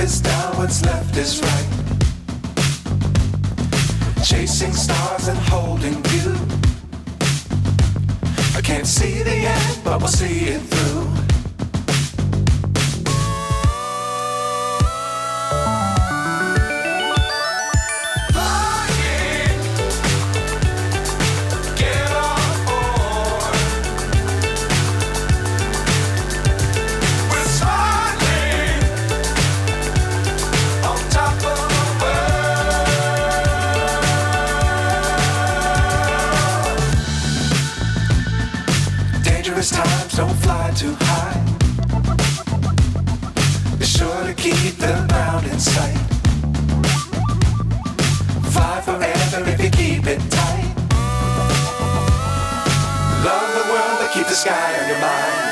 is down, what's left is right. Chasing stars and holding you. I can't see the end, but we'll see it through. Times don't fly too high. Be sure to keep the ground in sight. Fly forever if you keep it tight. Love the world, but keep the sky on your mind.